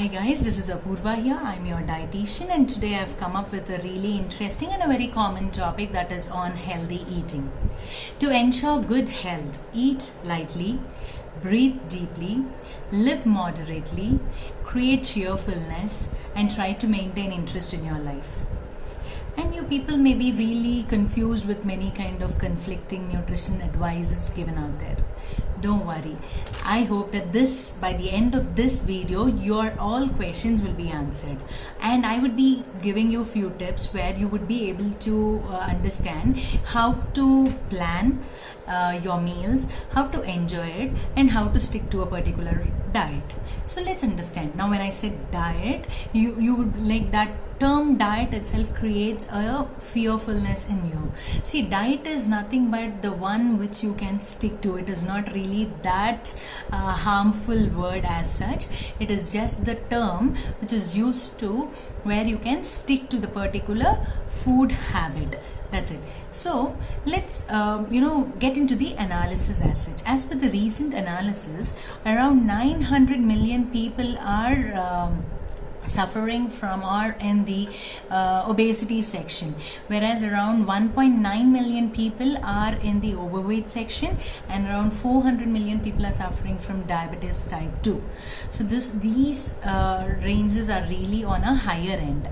guys, this is Apoorva here. I'm your dietitian and today I've come up with a really interesting and a very common topic that is on healthy eating. To ensure good health, eat lightly, breathe deeply, live moderately, create cheerfulness and try to maintain interest in your life. And you people may be really confused with many kind of conflicting nutrition advices given out there. Don't worry. I hope that by the end of this video, your all questions will be answered. And I would be giving you a few tips where you would be able to understand how to plan your meals, how to enjoy it, and how to stick to a particular diet. So let's understand. Now when I said diet, you would like that term diet itself creates a fearfulness in you. See, diet is nothing but the one which you can stick to. It is not really that harmful word as such. It is just the term which is used to where you can stick to the particular food habit. That's it. So let's get into the analysis as such. As per the recent analysis, around 900 million people are suffering from or in the obesity section, whereas around 1.9 million people are in the overweight section and around 400 million people are suffering from diabetes type 2. So these ranges are really on a higher end,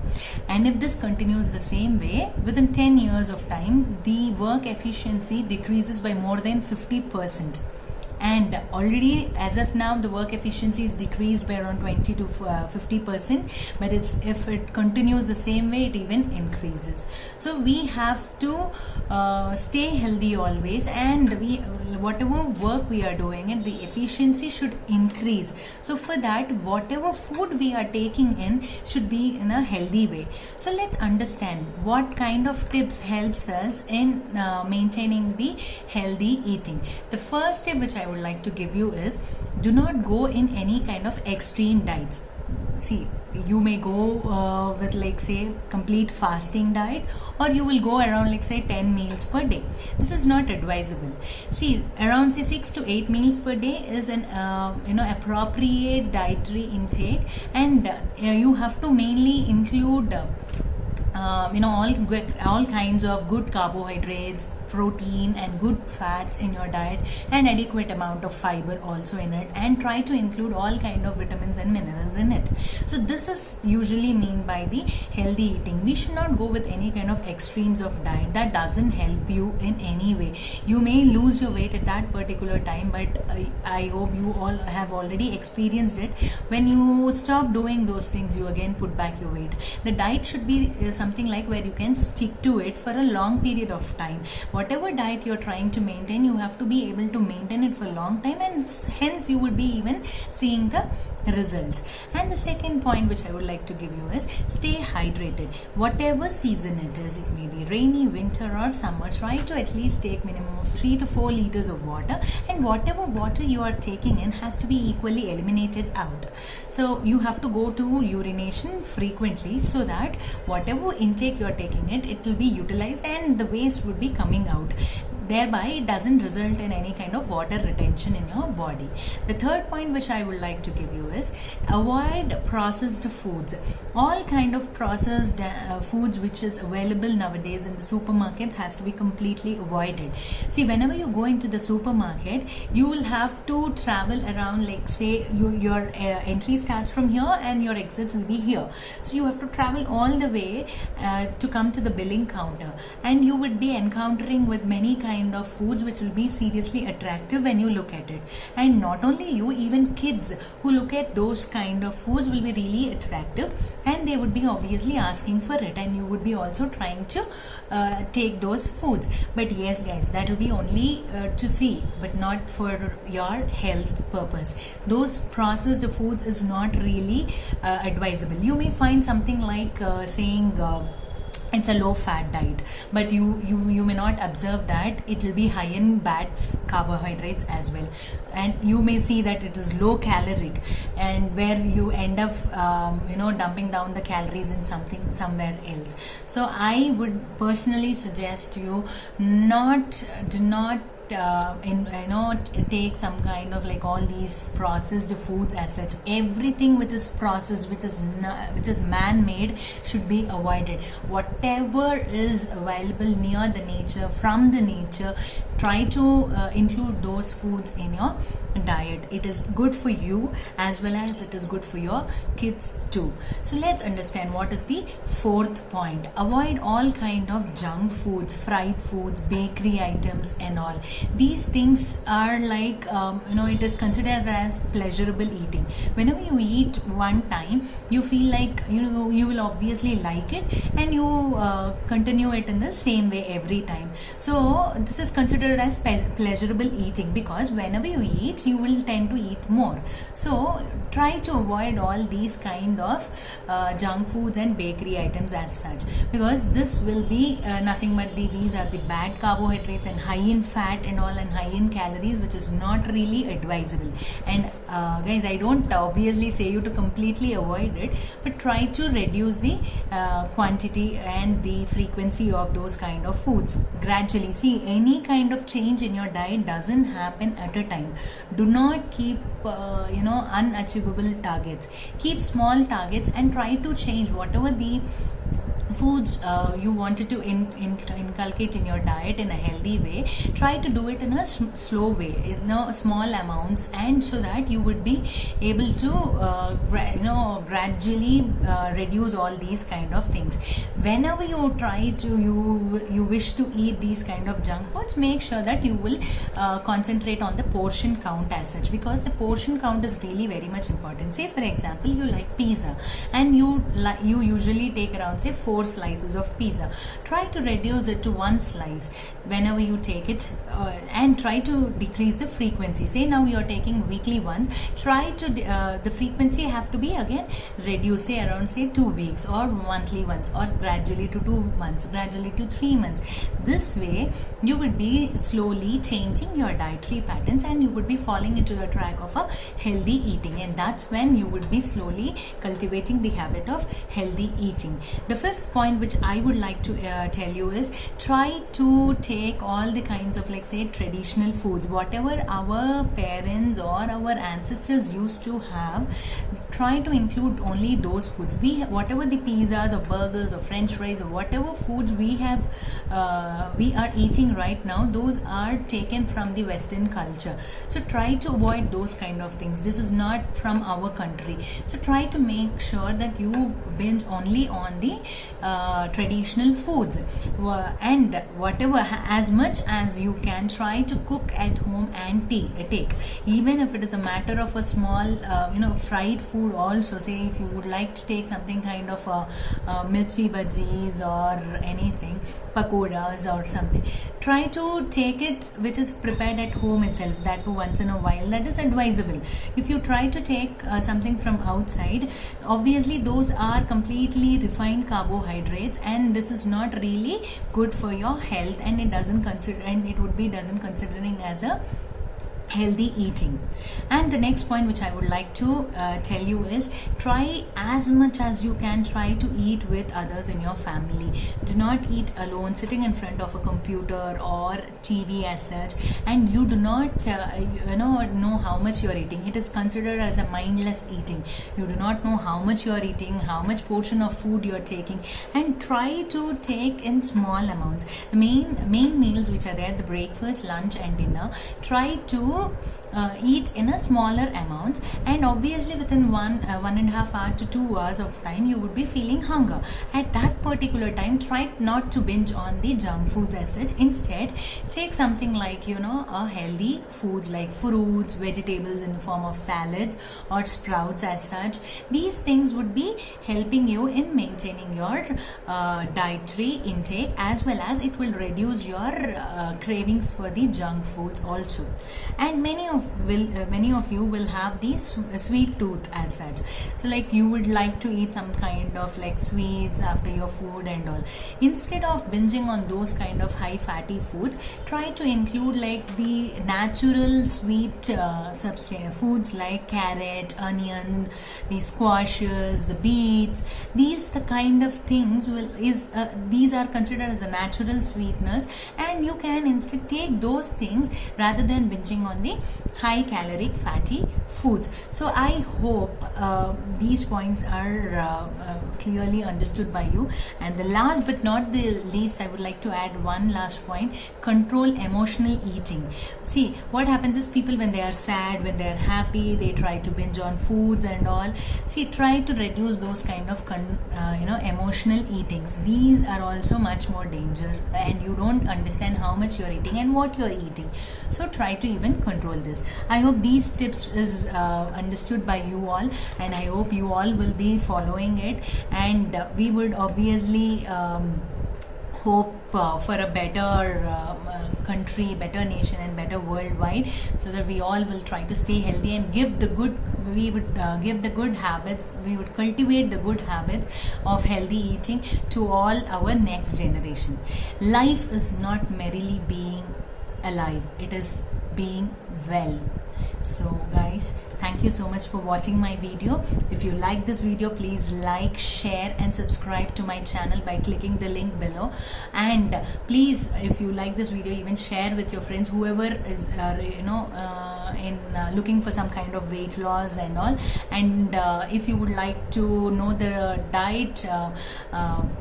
and if this continues the same way, within 10 years of time the work efficiency decreases by more than 50%. And already as of now the work efficiency is decreased by around 20 to 50%, but if it continues the same way, it even increases. So we have to stay healthy always, and whatever work we are doing and the efficiency should increase. So for that, whatever food we are taking in should be in a healthy way. So let's understand what kind of tips helps us in maintaining the healthy eating. The first tip which I would like to give you is, do not go in any kind of extreme diets. See, you may go with like say complete fasting diet, or you will go around like say 10 meals per day. This is not advisable. See, around say 6 to 8 meals per day is an appropriate dietary intake, and you have to mainly include all kinds of good carbohydrates, protein and good fats in your diet, and adequate amount of fiber also in it, and try to include all kind of vitamins and minerals in it. So this is usually mean by the healthy eating. We should not go with any kind of extremes of diet. That doesn't help you in any way. You may lose your weight at that particular time, but I hope you all have already experienced it. When you stop doing those things, you again put back your weight. The diet should be something like where you can stick to it for a long period of time. Whatever diet you're trying to maintain, you have to be able to maintain it for a long time, and hence you would be even seeing the results. And the second point which I would like to give you is, stay hydrated. Whatever season it is, it may be rainy, winter or summer, try to at least take minimum of 3 to 4 liters of water, and whatever water you are taking in has to be equally eliminated out. So you have to go to urination frequently, so that whatever intake you are taking it will be utilized and the waste would be coming out. Thereby it doesn't result in any kind of water retention in your body. The third point which I would like to give you is, avoid processed foods. All kind of processed foods which is available nowadays in the supermarkets has to be completely avoided. See, whenever you go into the supermarket, you will have to travel around, like say your entry starts from here and your exit will be here. So you have to travel all the way to come to the billing counter, and you would be encountering with many kind of foods which will be seriously attractive when you look at it. And not only you, even kids who look at those kind of foods will be really attractive, and they would be obviously asking for it, and you would be also trying to take those foods. But yes guys, that will be only to see, but not for your health purpose. Those processed foods is not really advisable. You may find something like saying it's a low fat diet, but you may not observe that it will be high in bad carbohydrates as well, and you may see that it is low caloric, and where you end up dumping down the calories in somewhere else. So I would personally suggest you do not take some kind of like all these processed foods as such. Everything which is processed, which is man-made, should be avoided. Whatever is available near the nature, from the nature, try to include those foods in your diet. It is good for you as well as it is good for your kids too. So let's understand what is the fourth point. Avoid all kind of junk foods, fried foods, bakery items and all. These things are like it is considered as pleasurable eating. Whenever you eat one time, you feel like you will obviously like it, and you continue it in the same way every time. So this is considered as pleasurable eating, because whenever you eat, you will tend to eat more. So try to avoid all these kind of junk foods and bakery items as such, because this will be nothing but these are the bad carbohydrates and high in fat and all, and high in calories, which is not really advisable. And guys, I don't obviously say you to completely avoid it, but try to reduce the quantity and the frequency of those kind of foods gradually. See, any kind of change in your diet doesn't happen at a time. Do not keep unachievable targets. Keep small targets and try to change whatever the foods you wanted to inculcate in your diet in a healthy way. Try to do it in a slow way, small amounts, and so that you would be able to gradually reduce all these kind of things. Whenever you try to you wish to eat these kind of junk foods, make sure that you will concentrate on the portion count as such, because the portion count is really very much important. Say for example, you like pizza and you usually take around say 4 slices of pizza. Try to reduce it to 1 slice whenever you take it, and try to decrease the frequency. Say now you are taking weekly once, try to the frequency have to be again reduced, say around say 2 weeks, or monthly once, or gradually to 2 months, gradually to 3 months. This way you would be slowly changing your dietary patterns, and you would be falling into a track of a healthy eating, and that's when you would be slowly cultivating the habit of healthy eating. The fifth point which I would like to tell you is, try to take all the kinds of like say traditional foods, whatever our parents or our ancestors used to have. Try to include only those foods. Whatever the pizzas or burgers or french fries or whatever foods we are eating right now, those are taken from the Western culture. So try to avoid those kind of things. This is not from our country. So try to make sure that you binge only on the traditional foods, and whatever, as much as you can, try to cook at home and take, even if it is a matter of a small fried food also. Say if you would like to take something kind of mirchi bhajis or anything, pakoras or something, try to take it which is prepared at home itself, that too once in a while. That is advisable. If you try to take something from outside, obviously those are completely refined carbohydrates, and this is not really good for your health, and it doesn't considering as a healthy eating. And the next point which I would like to tell you is, try as much as you can, try to eat with others in your family. Do not eat alone sitting in front of a computer or TV as such, and you do not know how much you are eating. It is considered as a mindless eating. You do not know how much you are eating, how much portion of food you are taking, and try to take in small amounts. The main meals which are there, the breakfast, lunch and dinner, try to eat in a smaller amounts, and obviously within 1.5 hour to 2 hours of time you would be feeling hunger. At that particular time, try not to binge on the junk foods as such. Instead, take something like a healthy foods like fruits, vegetables in the form of salads or sprouts as such. These things would be helping you in maintaining your dietary intake, as well as it will reduce your cravings for the junk foods also. and many of you will have the sweet tooth as such. So like you would like to eat some kind of like sweets after your food and all. Instead of binging on those kind of high fatty foods, try to include like the natural sweet foods like carrot, onion, the squashes, the beets. These the kind of things these are considered as a natural sweeteners, and you can instead take those things rather than binging on the high caloric fatty foods. So I hope these points are clearly understood by you. And the last but not the least, I would like to add one last point: control emotional eating. See, what happens is people, when they are sad, when they are happy, they try to binge on foods and all. See, try to reduce those kind of emotional eatings. These are also much more dangerous, and you don't understand how much you're eating and what you're eating. So try to even control this. I hope these tips is understood by you all, and I hope you all will be following it. And we would obviously hope for a better country, better nation, and better worldwide, so that we all will try to stay healthy and give the good. We would give the good habits. We would cultivate the good habits of healthy eating to all our next generation. Life is not merely being alive; it is being well. So guys, thank you so much for watching my video. If you like this video, please like, share and subscribe to my channel by clicking the link below. And please, if you like this video, even share with your friends, whoever is looking for some kind of weight loss and all. And if you would like to know the diet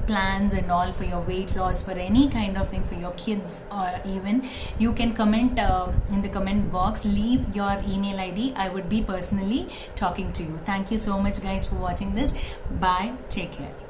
plans and all for your weight loss, for any kind of thing, for your kids, or even, you can comment in the comment box, leave your email ID. I would be personally talking to you. Thank you so much guys for watching this. Bye, take care.